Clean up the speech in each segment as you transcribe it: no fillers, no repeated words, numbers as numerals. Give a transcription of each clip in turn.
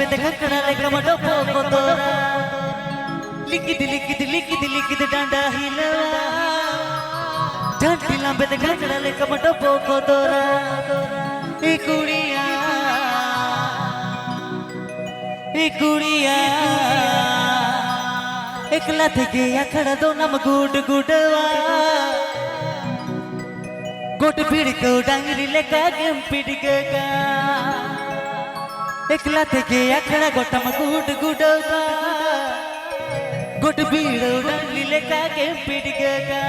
पे खकड़ा लेकर मटो पोको तोरा लिखित डांडा हिलवा ढंटिला पे खकड़ा लेकर मटो पोको तोरा ए कुड़िया एकला थे अखड़ा दो नम गुड गुडवा गोट पीड़ को डांगरी लेका गेम पिड़गा एकला थे अखड़ा गोटम गुड गुडवा गोट पीड़ डांगरी लेका गेम पिड़गा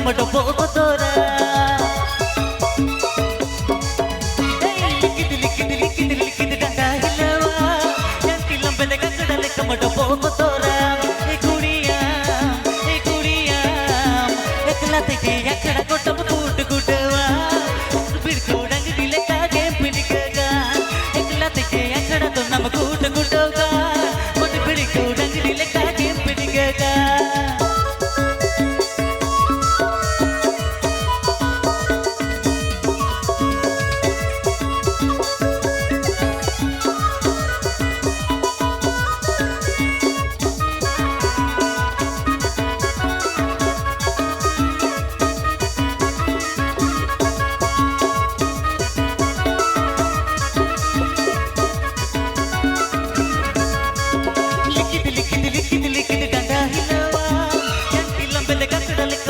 मटो पोको तोरा लिखित डांडा हिलवा जंती लंबे ले ककड़ा ले मटो पोको तोरा ए कुड़िया एकला थे अखड़ा गोटम गुड गुडवा बिड़ को डंगरी ले कागे पिड़गा एकला थे अखड़ा तो नम गुड गुडवा मोट बिड़ को डंगरी ले कागे पिड़गा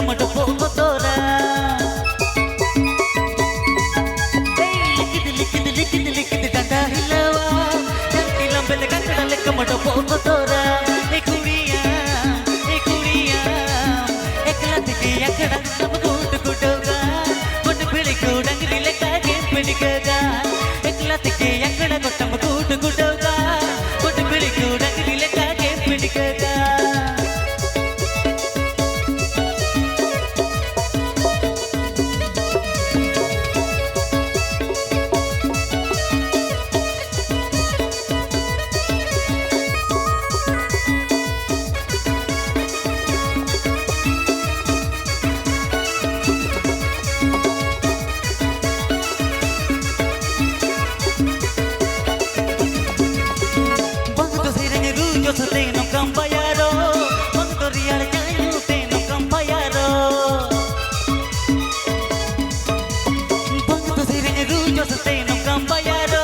मटो पोको तोरा लिखित डांडा हिलवा जंती लंबे ले ककड़ा ले मटो पोको तोरा ए कुड़िया एकला थे अखड़ा सब गुड गुडवा गोट पीड़ को डंगरी ले कागे पिड़गा एकला थे अखड़ा गोटम गुड गुडवा गोट पीड़ को डंगरी ले कागे पिड़गा yo te no campayaro cuando rial caño te no campayaro cuando se ven yo te no campayaro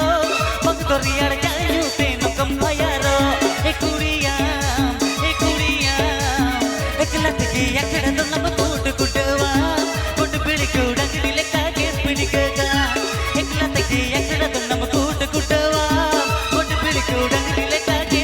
cuando rial caño te no campayaro e curia ekla te akhada do nam good gudwa good pidi ko dangri le kaage pidiga ekla te akhada do nam good gudwa good pidi ko dangri le kaage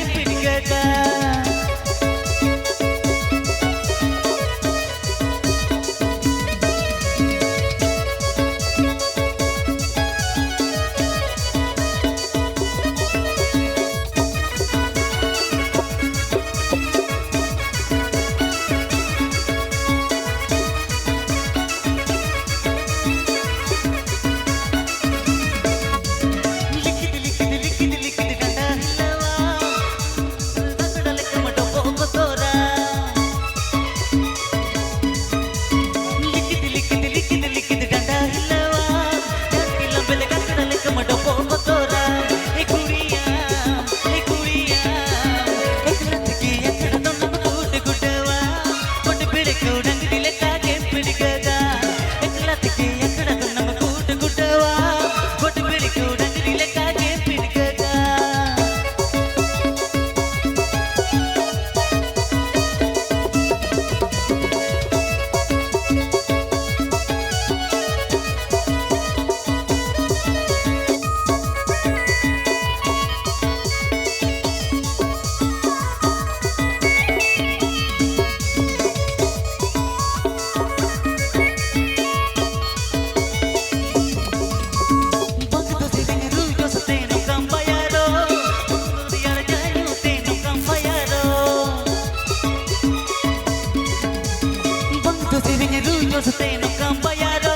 rujo te no cambayaro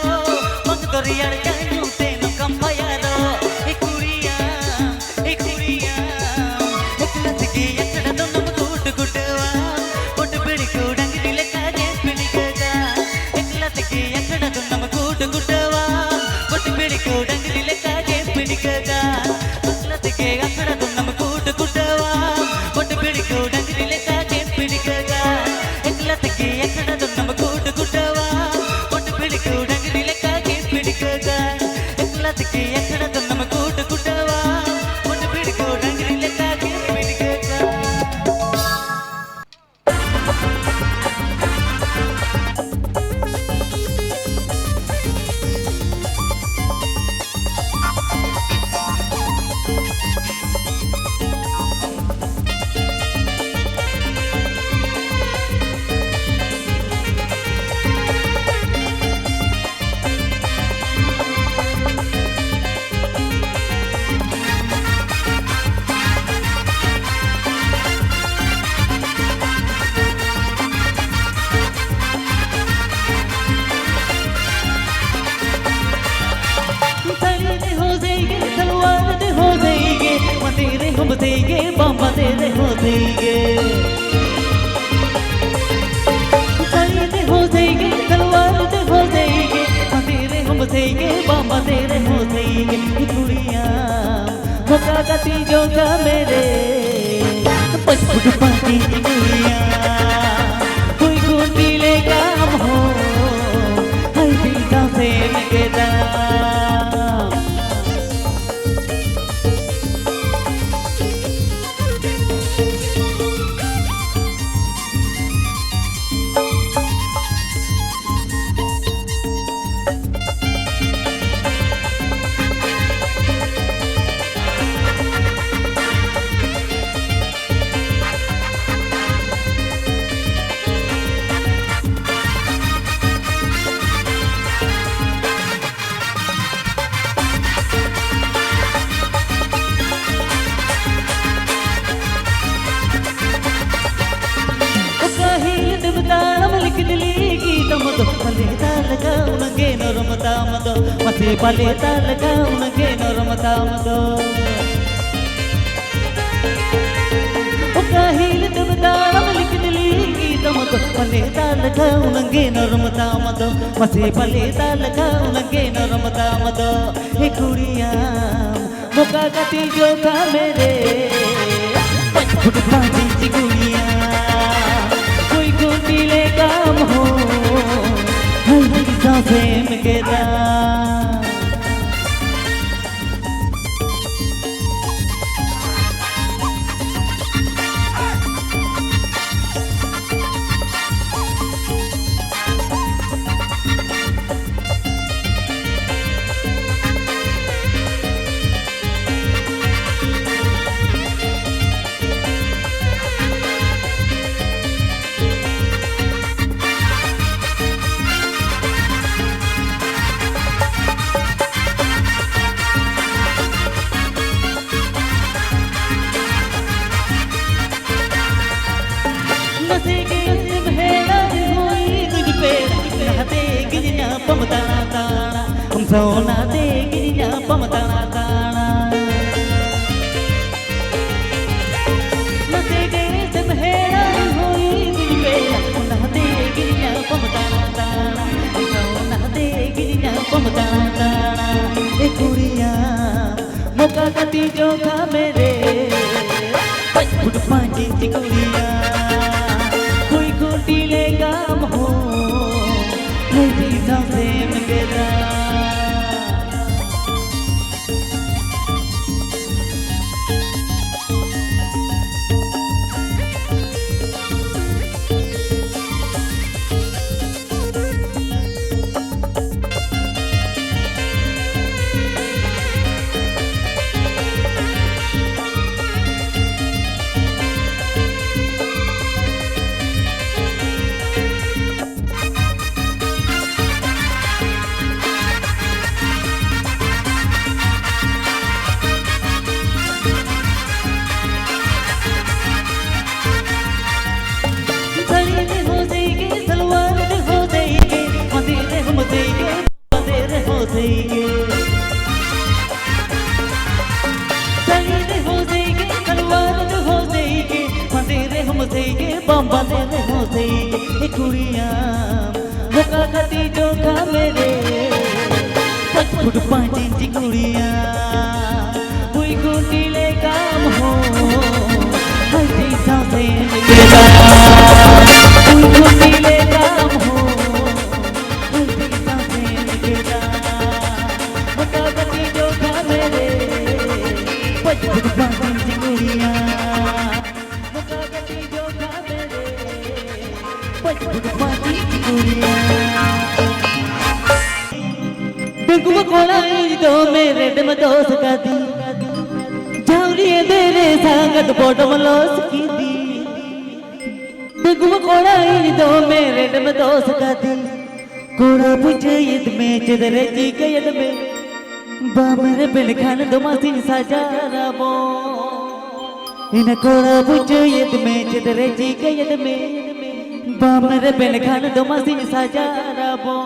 mang doriar kanyu te no cambayaro ekuriya ekla tege yakada donam good goodwa pot bidiku dangri lekage pinikaga ekla tege yakada donam good goodwa pot bidiku dangri lekage pinikaga ekla tege yakada donam good goodwa pot bidiku dangri lekage pinikaga ekla tege yakada donam good goodwa pot bidiku dangri lekage pinikaga ekla tege yakada donam good goodwa pot bidiku dangri lekage pinikaga बाबा तेरे हो देंगे साई दे हो देंगे तलवार दे हो देंगे तेरे हम देंगे बाबा तेरे हो देंगे कुड़िया मौका का तीजों का मेरे पच फुट पाती कुड़िया कोई गुंडी लेगा हम हो हर दिल का से लगेगा masih balita lagaw nageno ramatamado o kahil dubdaram likdiligi tamado balita lagaw nageno ramatamado masih balita lagaw nageno ramatamado he kuriya moka gati jo ka mere put paji chiguya koi gundi le kam ho hai सांसे मिकेदा Sona de girinya pamatana tana nate ge se mehera hoi gilbela sona de girinya pamatana tana sona de girinya pamatana tana e kuriya moka kati jo ka mere put paji kuriya koi koti le kam ho hai sa se mera जाएंगे, तलीरे हो जाएंगे, तलवार हो जाएंगे, मंदिरे हम जाएंगे, बम बंदे हो जाएंगे। कुड़ियाँ मुका खाती जो खा मेरे 5 फुट 5 इंच कुड़ियाँ कोई कुटी ले काम हो हल्दी सांसे मिलेगा, कोई कुटी ले काम हो हल्दी सांसे मिलेगा। मुका खाती जो खा मेरे 5 फुट 5 इंच कुड़ियाँ, मुका खाती जो खा मेरे 5 फुट 5 इंच कुड़ियाँ। देखो कोड़ा तो मेरे दम दोस्त का दी जाऊरी तेरे संगत बॉटम लॉस की दी। देखो कोड़ा तो मेरे दम दोस्त का दी कोड़ा पूछे यद में चदरे जी के यद में बामरे बिल खान दो मसीन साजा राबो इन कोड़ा पूछे यद में चदरे जी के यद में बामरे बिल खान दो मसीन साजा राबो।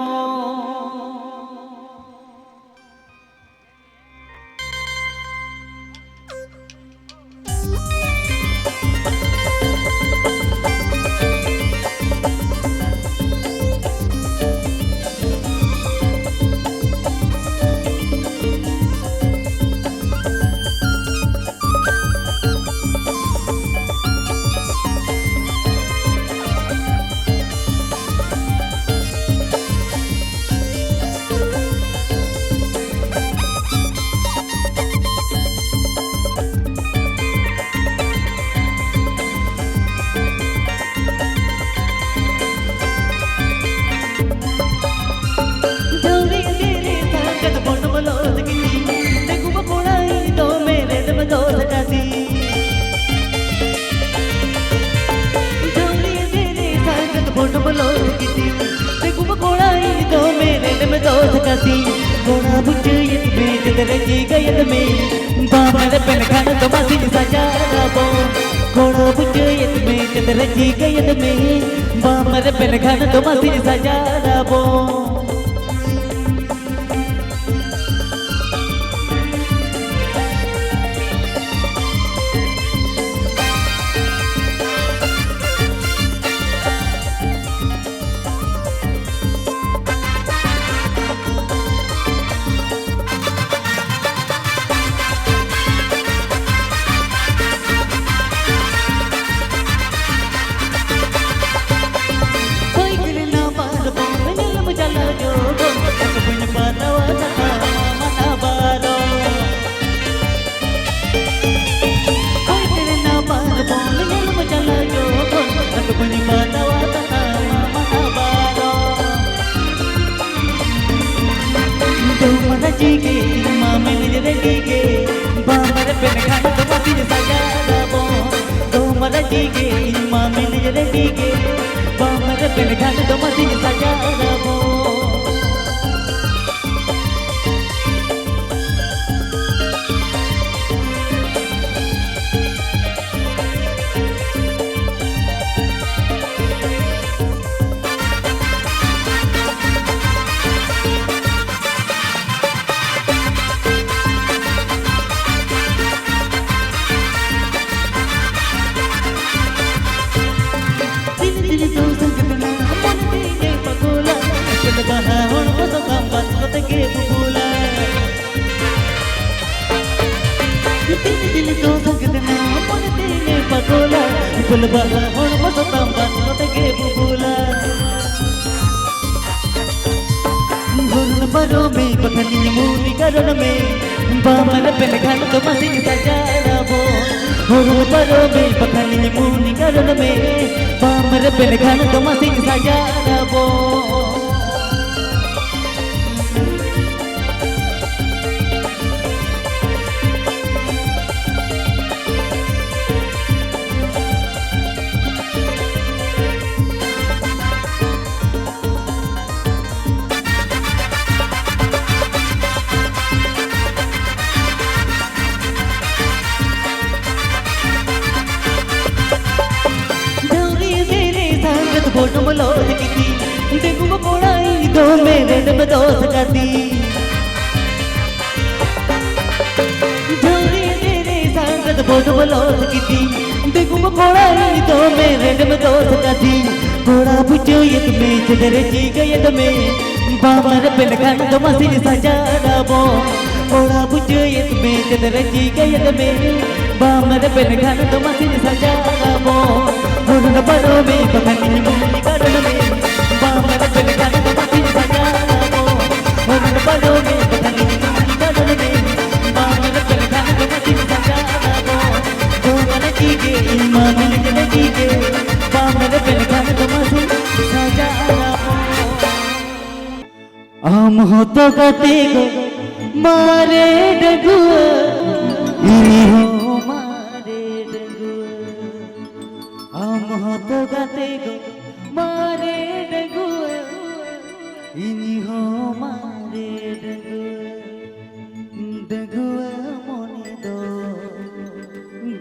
कोड़ा बुझ यद में चदरे जी के यद में बामर बिल खान तो मसीन साजा राबो। कोड़ा बुझ यद में चदरे जी के यद में बामर बिल खान तो मसीन साजा राबो। जीगे मामिल जरे जीगे बामर बिन खान तो मसीन साजा राबो। दो मर जीगे मामिल जरे जीगे बामर बिन खान तो मसीन साजा राबो। दिल तो संगतना मन तेरे पकोला फुल बहा होण मसता बात के बुबुला घुन बरो में पखनी मूनी करण में बामर बिन खान तो मसीन साजा राबो। घुन बरो में पखनी मूनी करण में बामर बिन खान तो मसीन साजा राबो। फोटो मलोज की देखो कोड़ाई दो मेरे दम दोस्त का दी बोध बोलो किती देखूं कोड़ाई तो मेरे दम दोस्त कथी कोड़ा बुझो ये तुम्हें चदरे जी गए तुम्हें बामर पे लगन तो मसीन सजा रबो कोड़ा बुझो ये तुम्हें चदरे जी गए तुम्हें बामर पे लगन तो मसीन सजा रबो होरन बड़ो में पकनी मुली करण में बामर पे लगन तो मसीन सजा रबो होरन बड़ो में पकनी मुली करण में बामर पे लगन तो मसीन सजा रबो गोवन जी के इमाम लगन जी के बामर पे लगन तो मसीन सजा रबो आम हो तो गते गो मारे डगुआ इनी हो मारे डगुआ आम हो तो गते गो मारे डगुआ इनी हो मारे डगुआ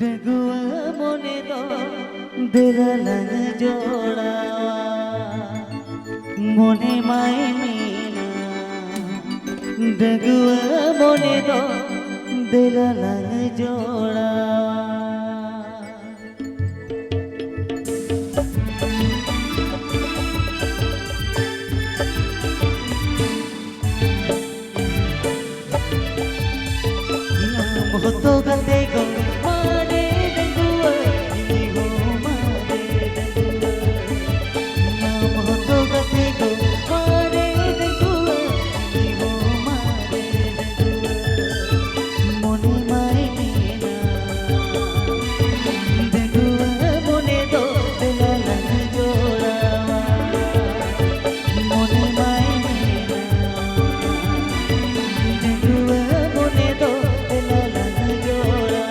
डगुआ मोने दो दिल लग जोड़ा मोने माए मीना डगुआ मोने दो दिल लग जोड़ा नाम हो तो गते गो मारे डगुआ इनी हो मारे डगुआ नाम हो तो गते गो मारे डगुआ इनी हो मारे डगुआ मोने माए मीना डगुआ मोने दो दिल लग जोड़ा मोने माए मीना डगुआ मोने दो दिल लग जोड़ा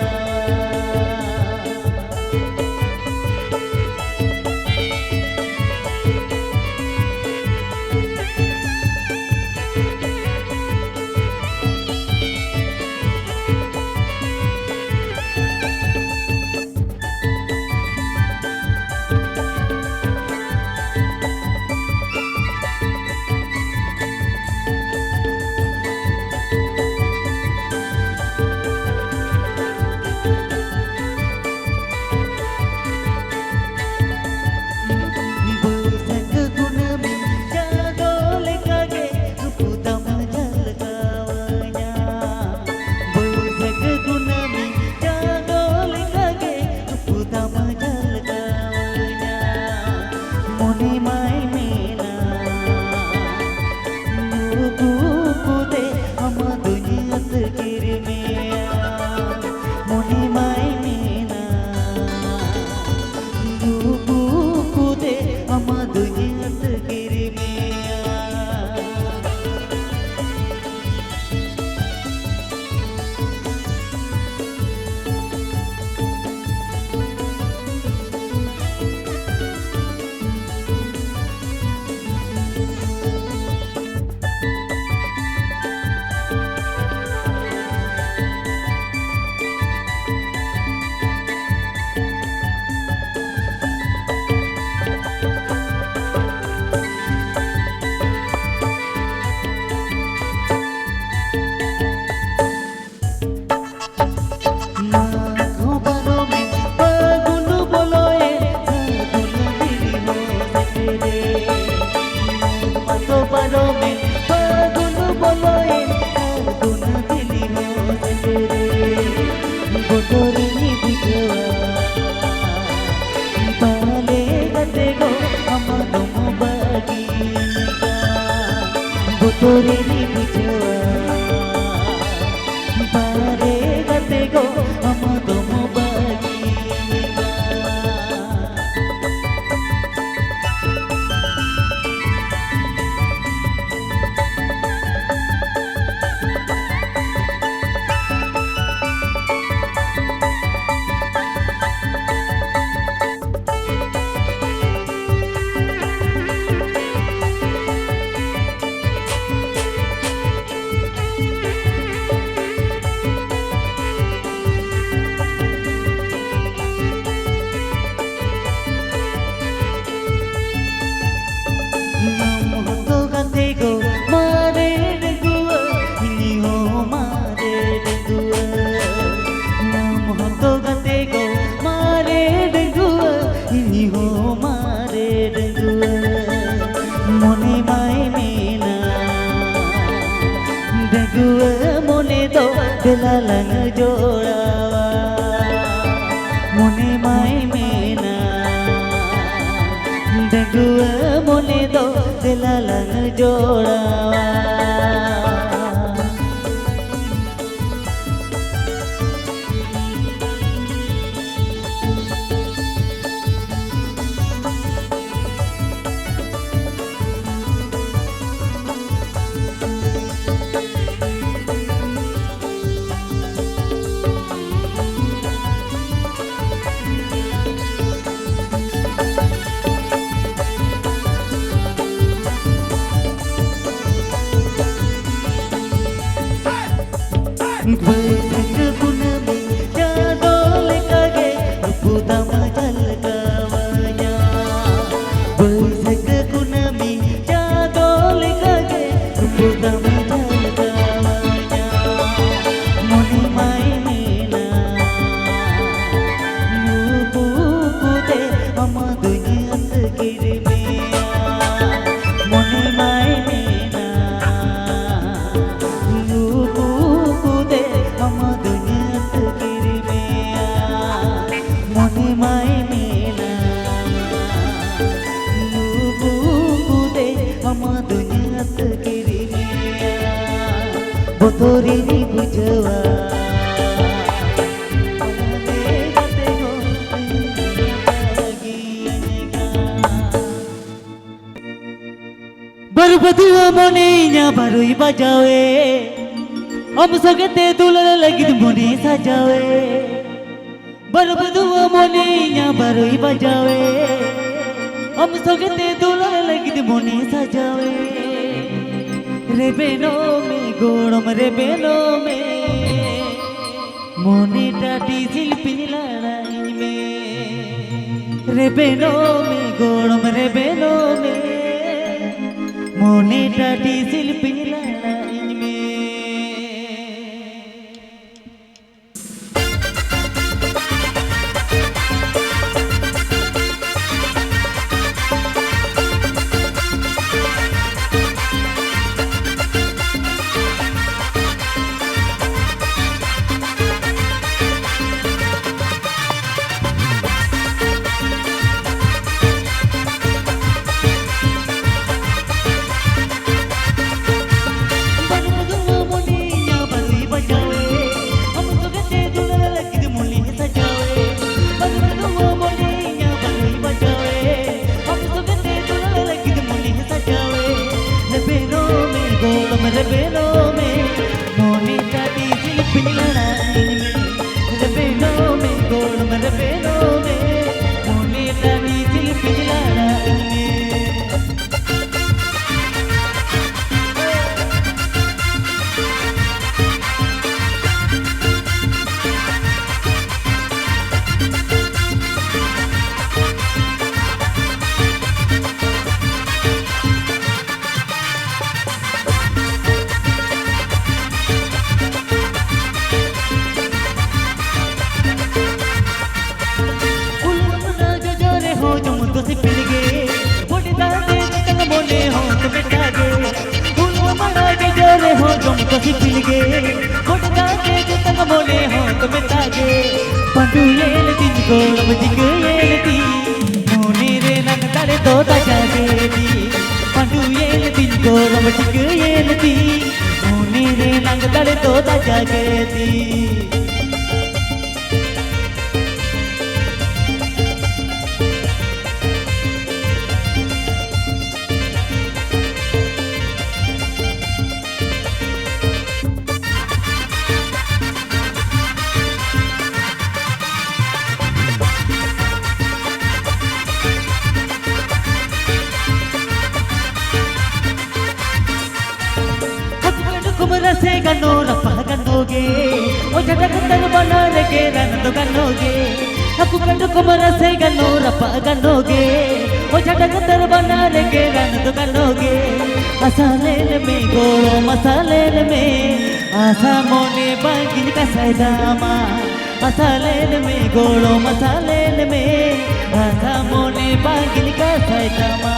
तोरे नी बुझवा बारे गते गो हम तुम बगीगा lang jodawa mone mai mena dengua mone do lang jodawa Bertengah guna menjadol kage Ruputama jalgawanya Bertengah guna menjadol kage Ruputama jalgawanya Moni mai mena Nubu kute ama dunia terkirimnya Moni mai mena Nubu ama dunia terkirimnya Moni mai mena Nubu kude ama dunia terkirimnya Botori ni bujawa baru berdua moninya baru ibajawe Om sagete dulan lagi moni sajawe baru berdua moninya baru ibajawe Om sagete dulan lagi moni sajawe rebeno me gorom rebeno me moni tadi silpin ladain me rebeno me gorom rebeno me moni tadi silpin ladain me rebeno me moni tadi silpin ladain me rebeno me golom rebeno me moni tadi silpin ladain me तुसी पिलगे मोटे दादे तंग मोने हो तो बेटागे फूल मड़ा के जोरे हो तुम तुसी पिलगे मोटे दादे तंग मोने हो तो बेटागे पंडू येल दिन गोलम जिग येल दी मोने रे नंग तारे तो ताजागे दी पंडू येल दिन गोलम जिग येल दी मोने रे नंग तारे तो ताजागे दी से गनो रपा गनोगे ओ झटक तर बना रे रन तो गनोगे हकु कंडु कुमर से गनो रपा गनोगे ओ झटक तर बना रे रन तो गनोगे मसालेन में गोलो मसालेन में आसा मोने बागिन का सैदामा मसालेन में गोलो मसालेन में आसा मोने बागिन का सैदामा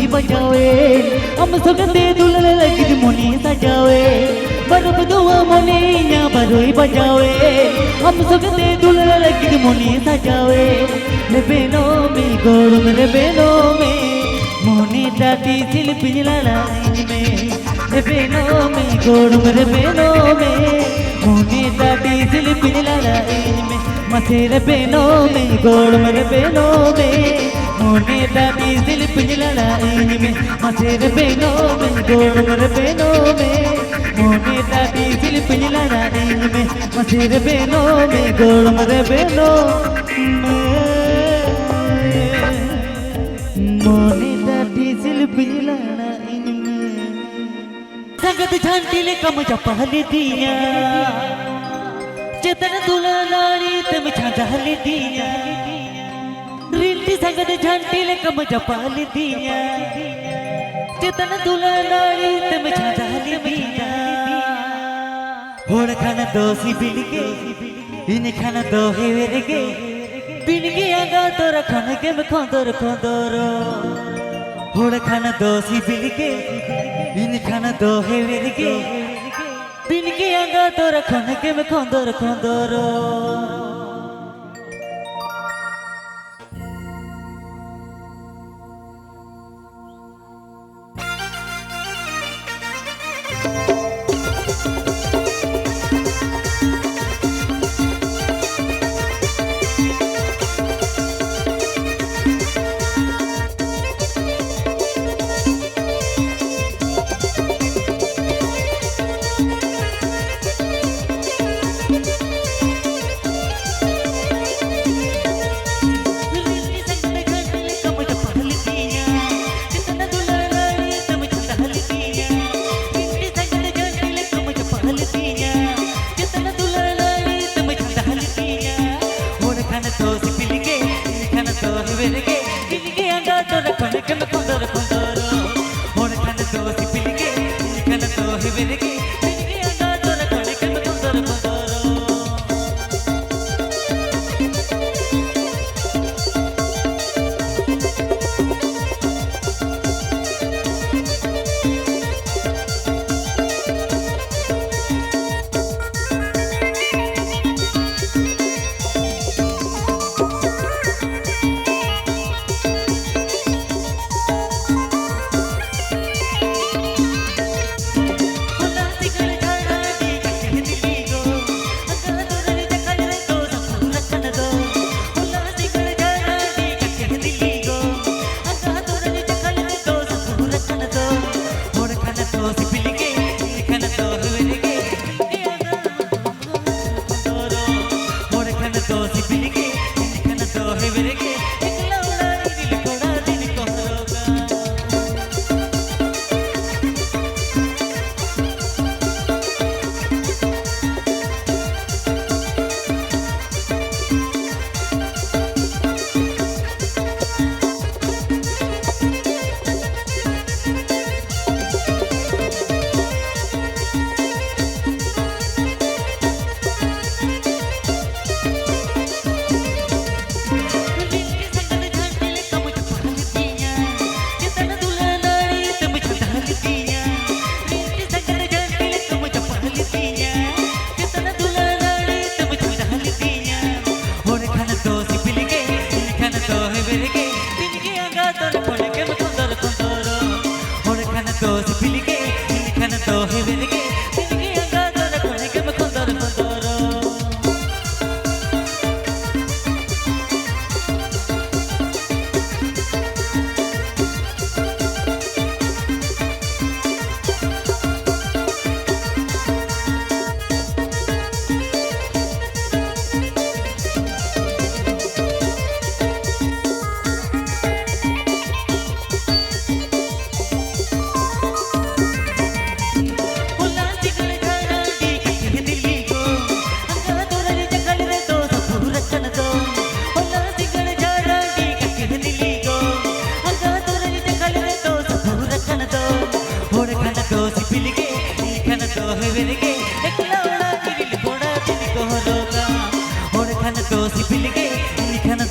बारोई बजावे हम सुगंधे दुल्हन लगी मोनी सजावे बरफ दुआ मोनी या बारोई बजावे हम सुगंधे दुल्हन लगी मोनी सजावे रे बेनो में गोड़ मेरे बेनो में मोनी दादी शिल्पी लड़ाई में रे बेनो में गोड़ मेरे बेनो में मोनी दादी शिल्पी लड़ाई में मसेरे बेनो में गोड़ मेरे बेनो में मोनी दादी शिल्पी लड़ाई में मसेरे बेनो में गोड़ मेरे बेनो में मोनी दादी शिल्पी लड़ाई में मसेरे बेनो में गोड़ मेरे बेनो मोनी दादी शिल्पी लड़ाई में संगत झांटीले कम जपहली दिया चेतन दुल्हा लाड़ी तम झांझाली दिया रिंटी संगत झांटीले कम जपहली दिया चेतन दुल्हा लाड़ी तम झांझाली दिया होड़ खाना दोसी बिलगे इन खाना दो है वेरगे बिलगे आगा तोरा खाना के में खोंदर खोंदरो होड़ खाना दोसी बिलगे इन खाना दो है वेरगे बिलगे आगा तोरा खाना के में खोंदर खोंदरो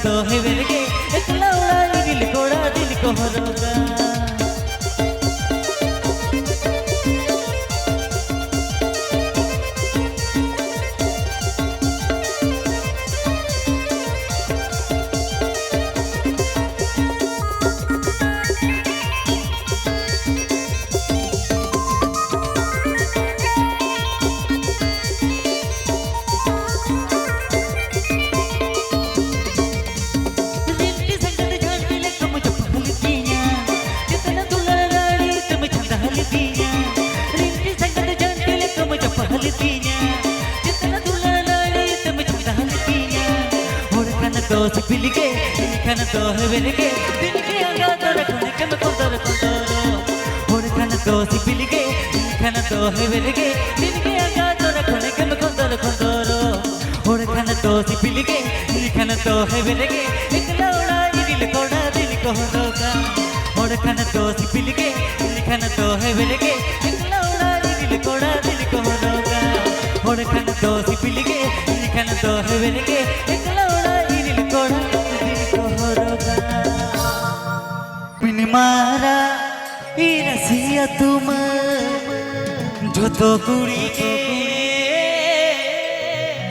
तो है वेलगे एकला उड़ा दिल कोड़ा दिल को हरोगा ಸಿಪಿಲಿಗೆ ಕನ ತೋಹವೆಲಿಗೆ ದಿನಗೆ ಅಂಗಾದರ ಕುಣಿಕೆ ಮಕೊಂದರ ಕೊಂದರೋ ಹೊರಕನ ಸಿಪಿಲಿಗೆ ಕನ ತೋಹವೆಲಿಗೆ ದಿನಗೆ ಅಂಗಾದರ ಕುಣಿಕೆ ಮಕೊಂದರ ಕೊಂದರೋ ಹೊರಕನ ಸಿಪಿಲಿಗೆ ಕನ ತೋಹವೆಲಿಗೆ ಇಕಲೌಡ ಇದಿಲ್ ಕೋಡ ದಿಲ್ ಕೋದೋಗ ಹೊರಕನ ಸಿಪಿಲಿಗೆ ಕನ ತೋಹವೆಲಿಗೆ ಇಕಲೌಡ ಇದಿಲ್ ಕೋಡ ದಿಲ್ ಕೋದೋಗ ಹೊರಕನ ಸಿಪಿಲಿಗೆ ಕನ ತೋಹವೆಲಿಗೆ ಇಕಲೌಡ ಇದಿಲ್ ಕೋಡ ದಿಲ್ ಕೋದೋಗ मिन मारा ई रसिया तुम जो तो कुड़ी के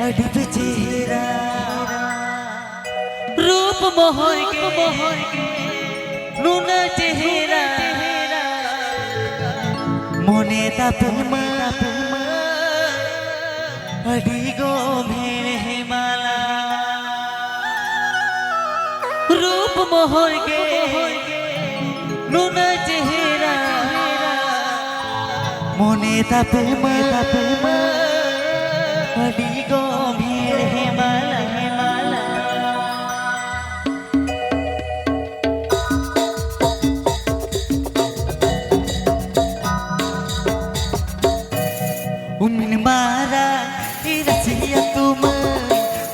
अड़प चेहरा रूप मोहर के नून चेहरा मोने तापमा अड़ी गो मेरे माला रूप मोहर के नुना चेहरा मोने तापमा अड़ी गो मेरे माला उमिन मारा ई रसिया तुम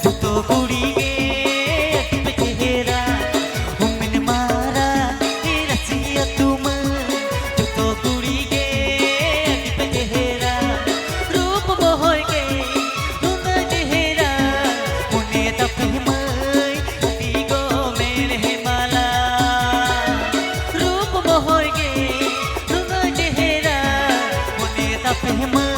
जो तो कुड़ी गे अटप चेहरा उमिन मारा ई रसिया तुम जो तो कुड़ी गे अटप चेहरा रूप मोहर के नून चेहरा मुने तपमय अटी गो मेरे माला रूप मोहर के नून चेहरा मुने तपमय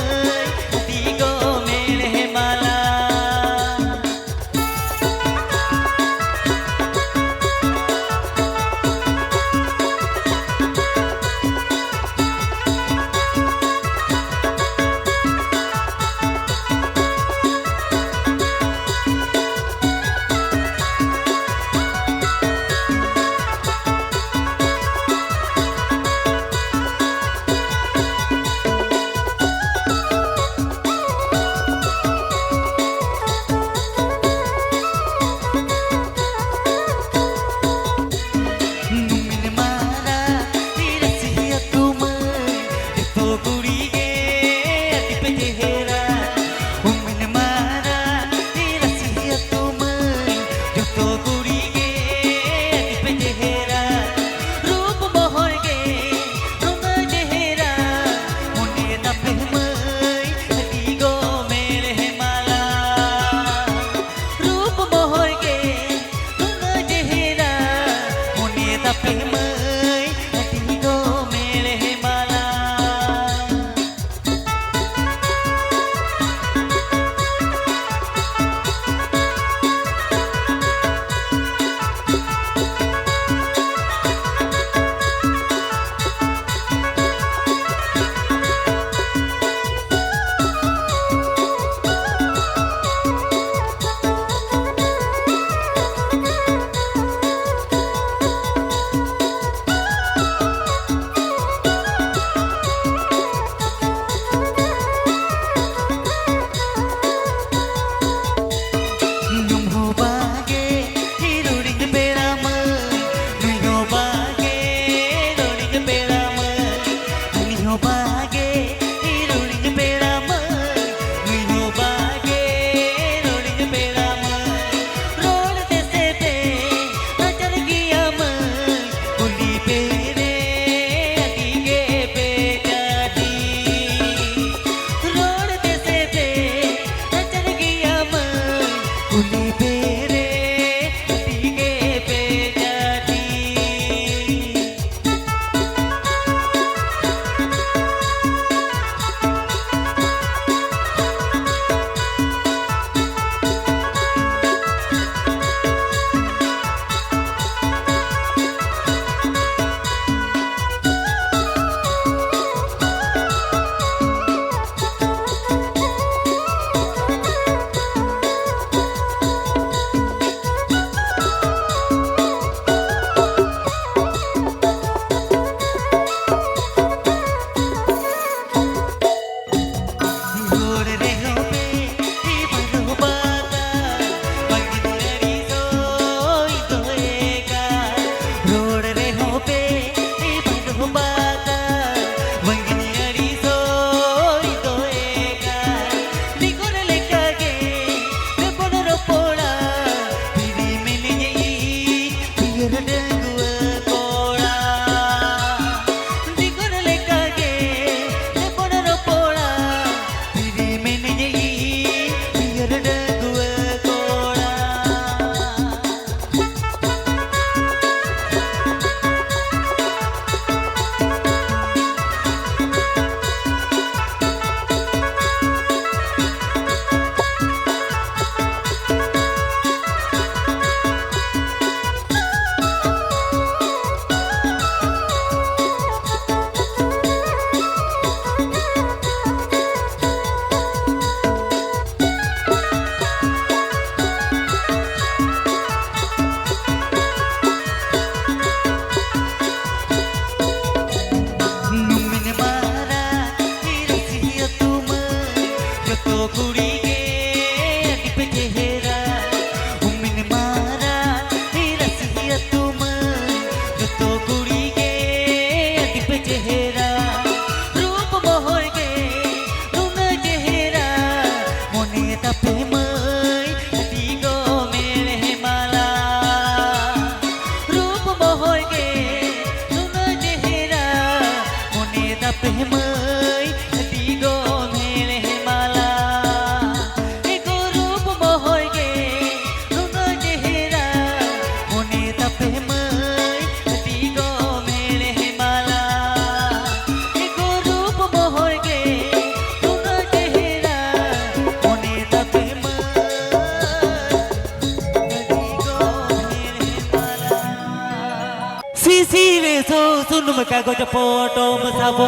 सुनुम कागज फोटो मसाबो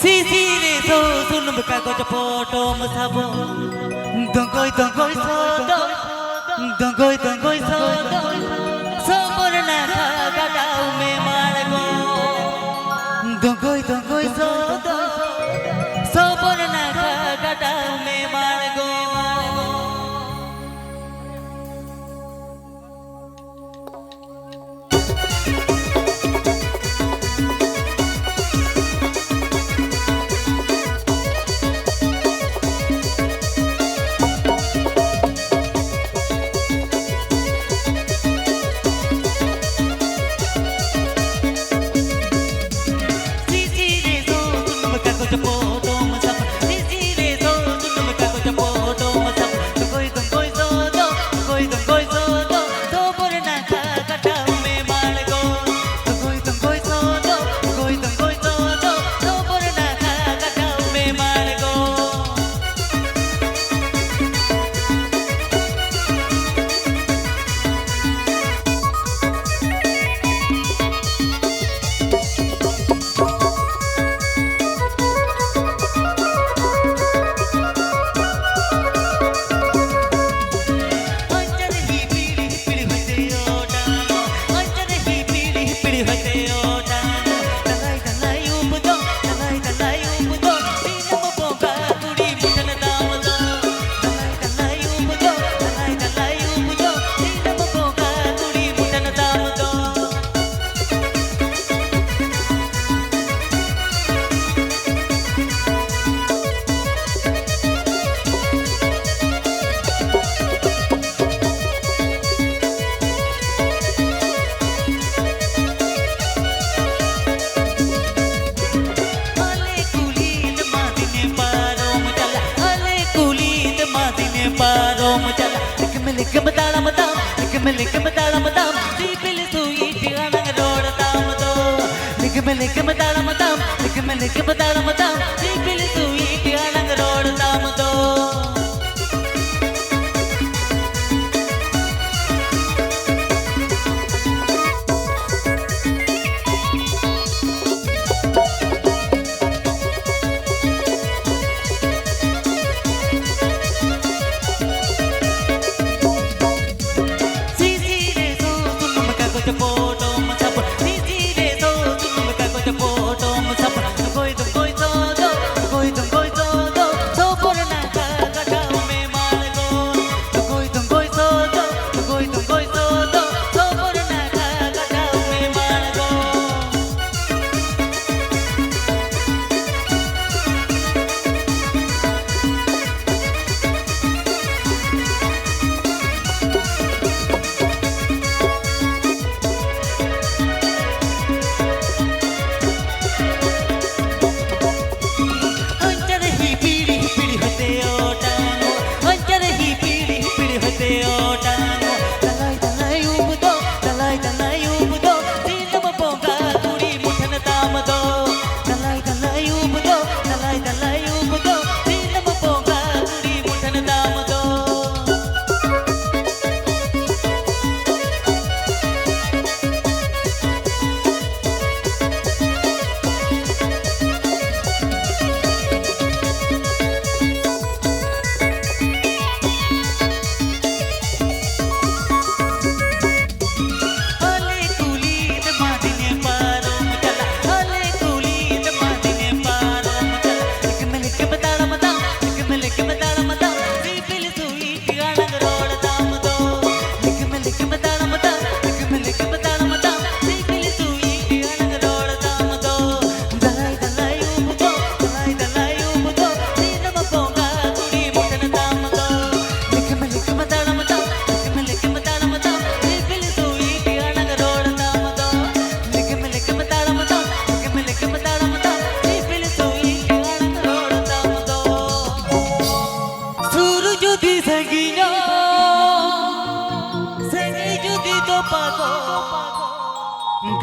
सीसी रे सो सुनुम कागज फोटो मसाबो दंगोई दंगोई सोदो दंगोई दंगोई सोदो सोमरना गाडाउ में मारगो दंगोई दंगोई सोदो सोमरना गाडाउ में मारगो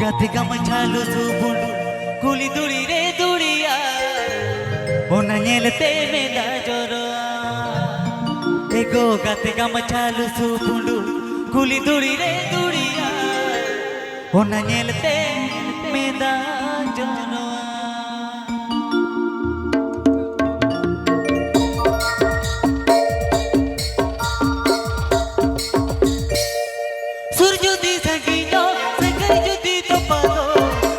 Gatika machalu subundu kuli duri re duriya ona nyelte meda joro ego gatika machalu subundu kuli duri re duriya ona nyelte मेदा जनवा सूरज दी संगीनो सगई जुदी तो पादो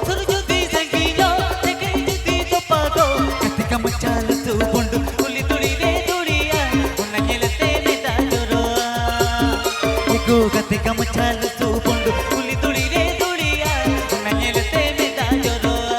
सूरज दी संगीनो सगई जुदी तो पादो कतिका मचाल तू बुंडू कुली तुड़ी रे दुड़िया उन्ना गेलते मेदा जोरोआ एको कतिका मचाल तू बुंडू कुली तुड़ी रे दुड़िया उन्ना गेलते मेदा जोरोआ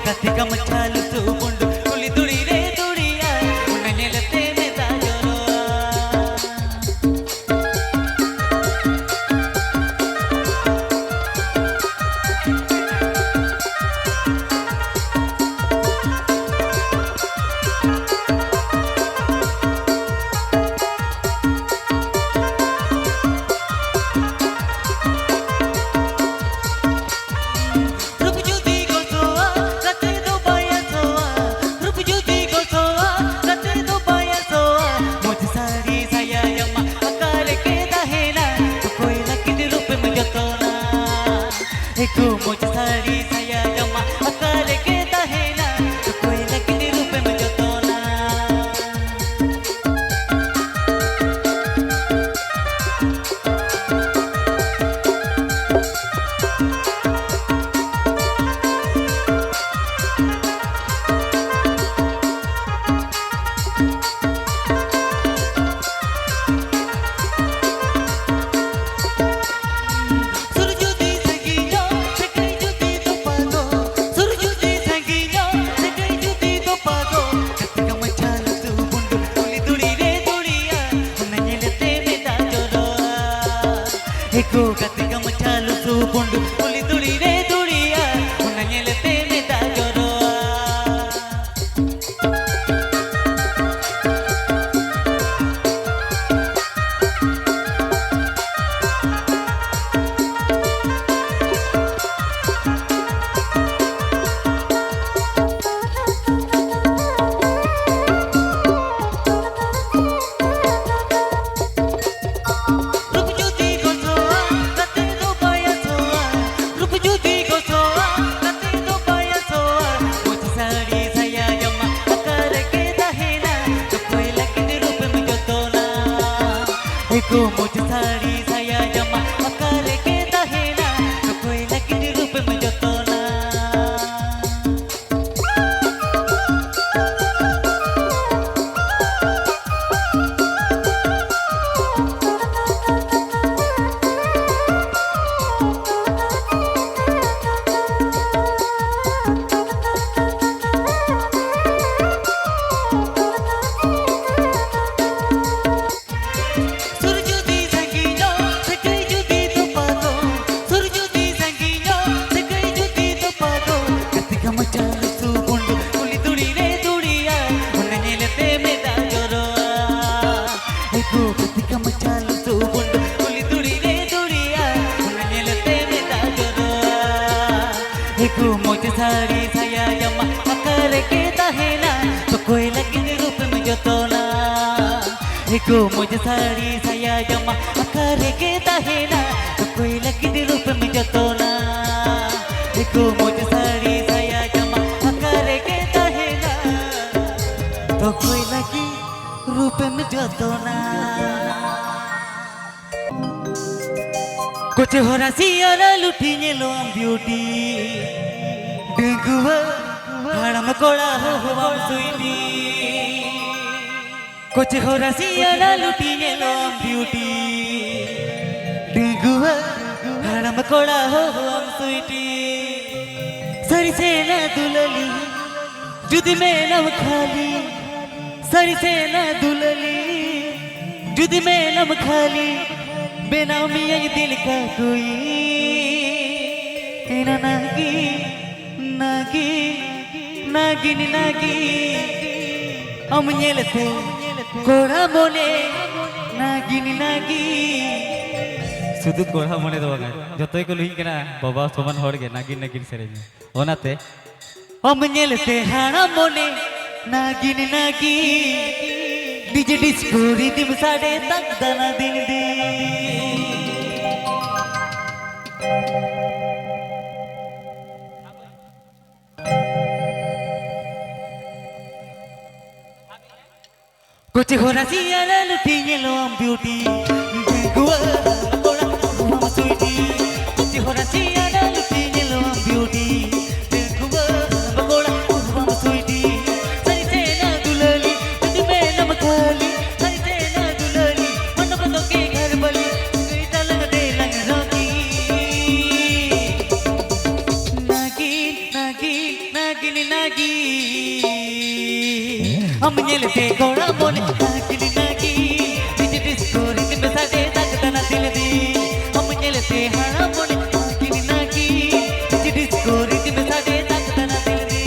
कतिका मचाल तू बुंडू कुली दुड़ी रे दुड़िया उन्ना गेलते मेदा जोरोआ रूप जुदी को सोआ कते दो बाया सोआ रूप जुदी को सोआ कते दो बाया सोआ मुझ सारी साया यम्मा आकार के दहेना तो कोई लकिन रूप में जतोना एको मुझ सारी साया यम्मा आकार के दहेना तो कोई लकिन रूप में जतोना सूरज दी संगीनो सगई जुदी तो पादो सूरज दी संगीनो सगई जुदी तो पादो कतिका मचाल तू बुंडू कुली दुड़ी रे दुड़िया उन्ना गेलते मेदा जोरोआ एको कतिका मचाल तू बुंडू कुली दुड़ी रे दुड़िया उन्ना गेलते मेदा जोरोआ रूप जुदी को सोआ कते दो बाया सोआ रूप जुदी को सोआ कते दो बाया सोआ मुझ साड़ी साया यम्मा आकार के दहेना तो कोई लकिन रूप में जतोना एको मुझ साड़ी साया यम्मा आकार के दहेना तो कोई लकिन रूप में जतोना सूरज दी संगीनो सगई जुदी तो पादो सूरज दी संगीनो सगई जुदी तो पादो कतिका मचाल तू बुंडू कुली दुड़ी रे दुड़िया उन्ना गेलते मेदा जोरोआ एको कतिका मचाल तू बुंडू कुली दुड़ी रे दुड़िया उन्ना गेलते मेदा जोरोआ एको मुझ साड़ी साया यम्मा आकार के दहेना तो कोई लकिन रूप में जतोना एको मुझ साड़ी साया यम्मा आकार के दहेना तो कोई लकिन रूप में जतोना एको मुझ साड़ी साया यम्मा आकार के दहेना तो कोई लकी रूप में जतोना कुछ हो रसिया लुटी लो ब्यूटी डेंगुआ हड़म कोड़ा हो स्वीटी कुछ हो रसिया लुटी लो ब्यूटी डेंगुआ हड़म कोड़ा हो स्वीटी सरी से न दुलली जुद में नम खाली सरी से न दुलली जुद में नम खाली बेनामी ये दिल का कोई तेरा नागी नागी नागिन नागी हम nyelete कोड़ा मोने नागिन नागी सुधु कोड़ा मोने दो बागा जो तो एक लोही कना बाबा सोमन हॉर के नागिन नागिन सेरेंगे ओनाते हम nyelete हाना मोने नागिन नागी डीजे डिस्को रिदम साडे तक दाना दिन दी कुछ हो रहा सियारा लुटी ये लो हम ब्यूटी गुआ कोड़ा हम स्वीटी कुछ हो रहा सियारा लुटी ये लो हम ब्यूटी गुआ कोड़ा हम स्वीटी सही से ना दुलाली तुझ में नमकाली सही से ना दुलाली मन बंदों के घर बली गई तलंग दे लंग रोकी नागी नागी नागिन नागी हम nyelete कोड़ा बोले नागिन नागी डीजे डिस्को रिदम साडे तक दाना दिल दी हम nyelete हाना बोले नागिन नागी डीजे डिस्को रिदम साडे तक दाना दिल दी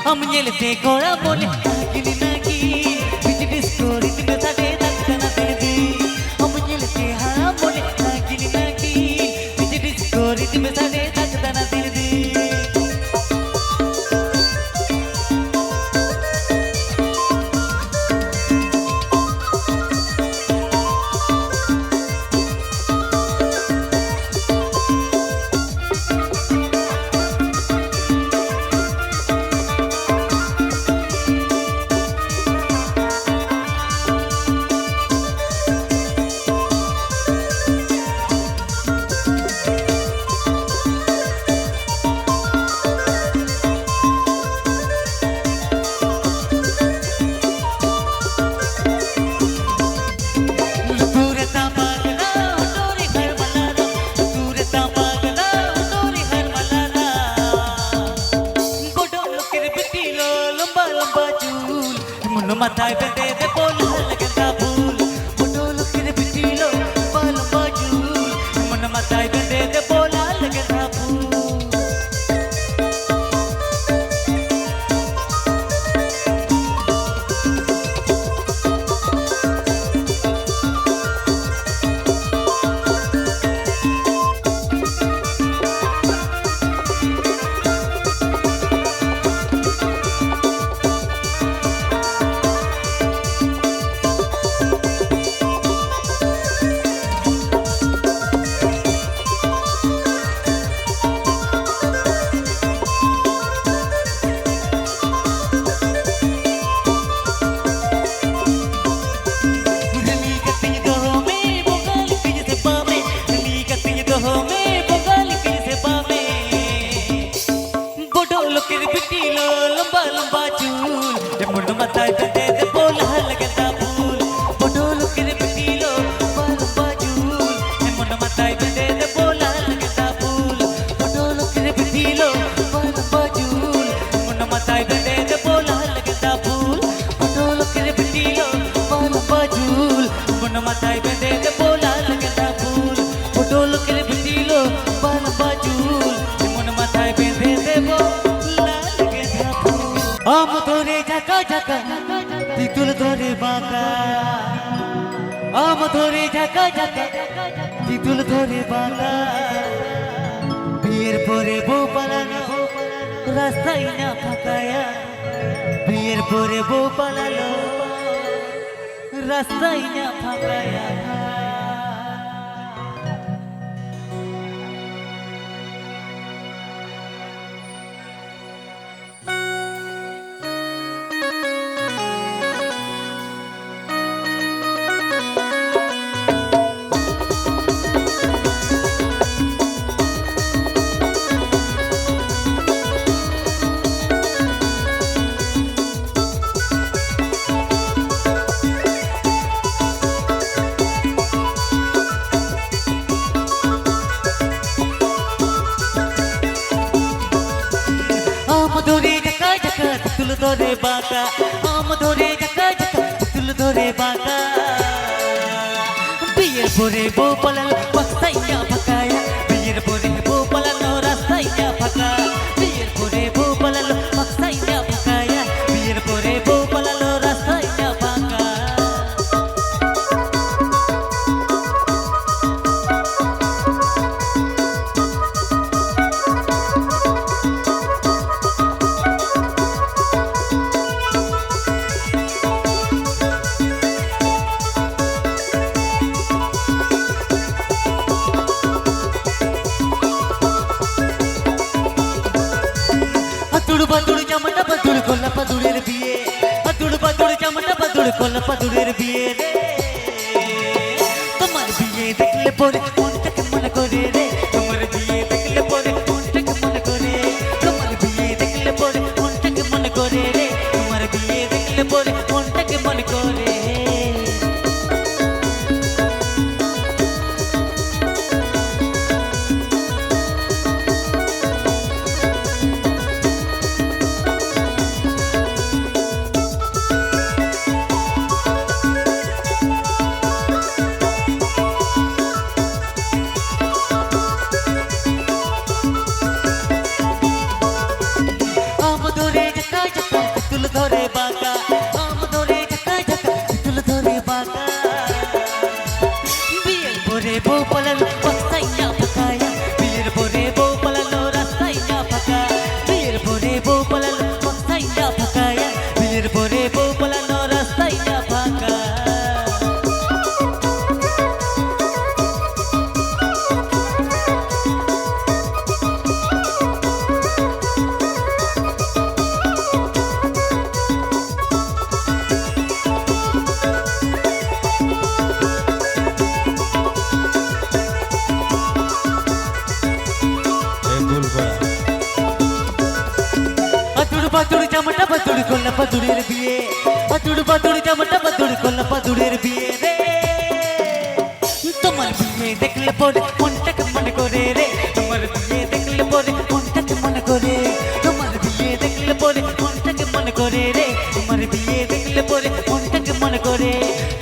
हम nyelete कोड़ा बोले नागिन नागी डीजे डिस्को रिदम साडे तक दाना दिल दी हम nyelete हाना बोले नागिन नागी डीजे डिस्को रिदम साडे तक दाना दिल दी Matai bende de bola lagenda pool moto lukire pitilo bal bajul मन matai bende de bola lagenda pool ঝাঁকা তিতুল ধরে বাঁকা আম ধরে ঝাঁকা ঝাঁকা তিতুল ধরে বাঁকা বিয়ের পরে বউ পালানো রাস্তায় না ফাঁকায়া বিয়ের পরে বউ পালালো রাস্তায় না ফাঁকায়া তুল ধরে বাঁকা আম ধরে ঝাঁকা ঝাঁকা তুল ধরে বাঁকা বিয়ের পরে বউ পালালো রাস্তায় না ফাঁকায়া বিয়ের পরে বউ পালালো রাস্তায় না ফাঁকা বিয়ের পরে বউ পালালো রাস্তায় না ফাঁকায়া বিয়ের পরে বউ পালালো রাস্তায় না ফাঁকা বাদুড় জামাটা বাদুড় কোলা বাদুড়ের বিয়ে বাদুড় বাদুড় জামাটা বাদুড় কোলা বাদুড়ের বিয়ে রে তোমার বিয়ে দেখলে পরে মনটাকে মনে করে রে তোমার বিয়ে দেখলে পরে মনটাকে মনে করে তোমার বিয়ে দেখলে পরে মনটাকে মনে করে রে তোমার বিয়ে দেখলে পরে মনটাকে মনে করে ধরে বাঁকা আম ধরে ঝাঁকা ঝাঁকা তুল ধরে বাঁকা বিয়ের পরে বউ পালালো রাস্তায় না ফাঁকায়া বিয়ের পরে বউ পালালো রাস্তায় না ফাঁকা বিয়ের পরে বউ পালালো রাস্তায় না ফাঁকায়া বিয়ের পরে বউ পালালো রাস্তায় না ফাঁকা বাদুড় জামাটা বাদুড় কোলা বাদুড়ের বিয়ে বাদুড় বাদুড় জামাটা বাদুড় কোলা বাদুড়ের বিয়ে রে তোমার বিয়ে দেখলে পরে মনটাকে মনে করে রে তোমার বিয়ে দেখলে পরে মনটাকে মনে করে তোমার বিয়ে দেখলে পরে মনটাকে মনে করে রে তোমার বিয়ে দেখলে পরে মনটাকে মনে করে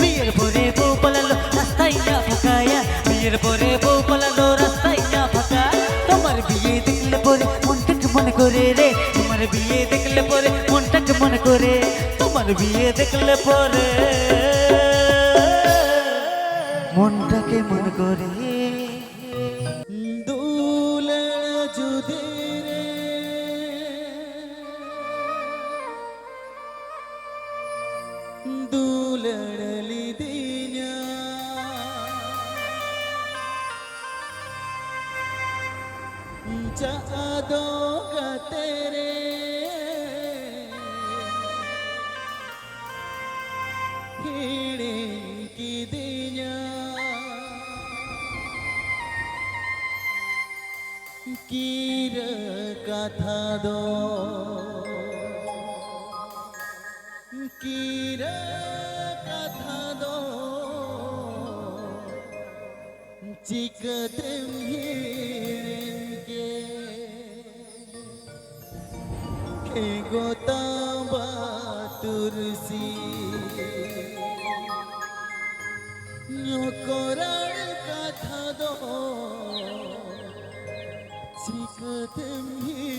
বিয়ের পরে বউ পালালো রাস্তায় না ফাঁকায়া বিয়ের পরে বউ পালালো রাস্তায় না ফাঁকা তোমার বিয়ে দেখলে পরে মনটাকে মনে করে রে তোমার বিয়ে দেখলে পরে মনটাকে মনে করে তোমার বিয়ে দেখলে পরে মনটাকে মনে করে দুলে যদি দুলড়লি দিনা जादो का तेरे हीड़े की दिया कीर कथा दो कीर कथा दो चिकदम गोताबा तुरसी कथा दो चिकदम